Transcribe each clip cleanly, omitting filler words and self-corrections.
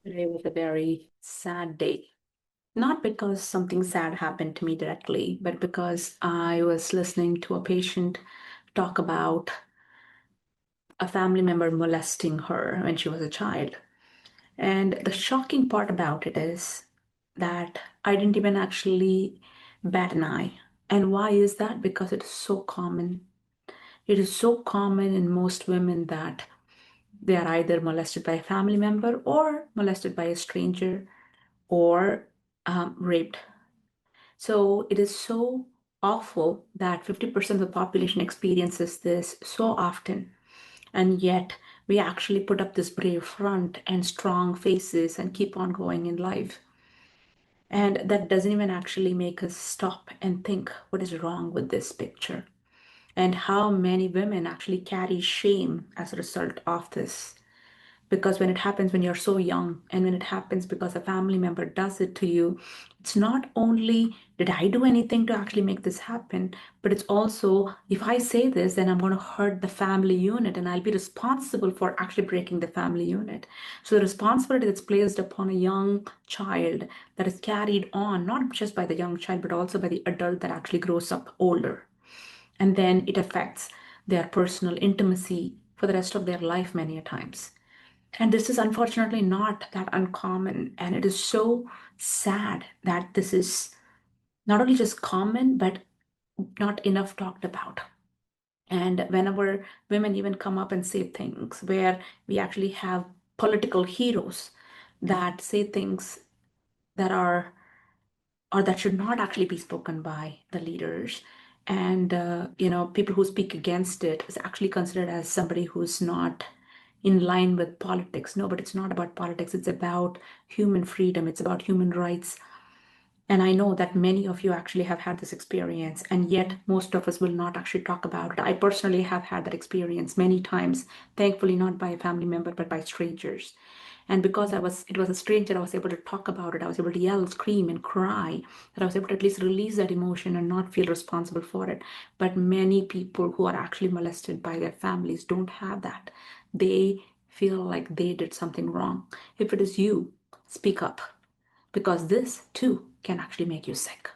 Today was a very sad day. Not because something sad happened to me directly, but because I was listening to a patient talk about a family member molesting her when she was a child. And the shocking part about it is that I didn't even actually bat an eye. And why is that? Because it is so common. It is so common in most women that they are either molested by a family member or molested by a stranger or raped. So it is so awful that 50% of the population experiences this so often. And yet we actually put up this brave front and strong faces and keep on going in life. And that doesn't even actually make us stop and think what is wrong with this picture and how many women actually carry shame as a result of this. Because when it happens when you're so young and when it happens because a family member does it to you, it's not only did I do anything to actually make this happen, but it's also if I say this, then I'm going to hurt the family unit and I'll be responsible for actually breaking the family unit. So the responsibility that's placed upon a young child that is carried on not just by the young child but also by the adult that actually grows up older, and then it affects their personal intimacy for the rest of their life many a times. And this is unfortunately not that uncommon. And it is so sad that this is not only just common, but not enough talked about. And whenever women even come up and say things where we actually have political heroes that say things that are or that should not actually be spoken by the leaders. And, people who speak against it is actually considered as somebody who's not in line with politics. No, but it's not about politics. It's about human freedom. It's about human rights. And I know that many of you actually have had this experience, and yet most of us will not actually talk about it. I personally have had that experience many times, thankfully not by a family member, but by strangers. And because it was a stranger, I was able to talk about it. I was able to yell, scream, and cry, that I was able to at least release that emotion and not feel responsible for it. But many people who are actually molested by their families don't have that. They feel like they did something wrong. If it is you, speak up because this too can actually make you sick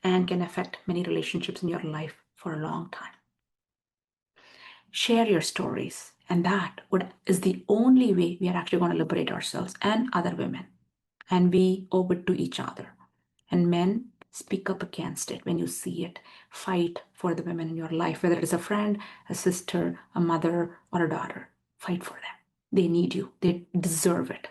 and can affect many relationships in your life for a long time. Share your stories, and is the only way we are actually going to liberate ourselves and other women. And we owe it to each other. And men, speak up against it when you see it. Fight for the women in your life, whether it is a friend, a sister, a mother, or a daughter. Fight for them. They need you, they deserve it.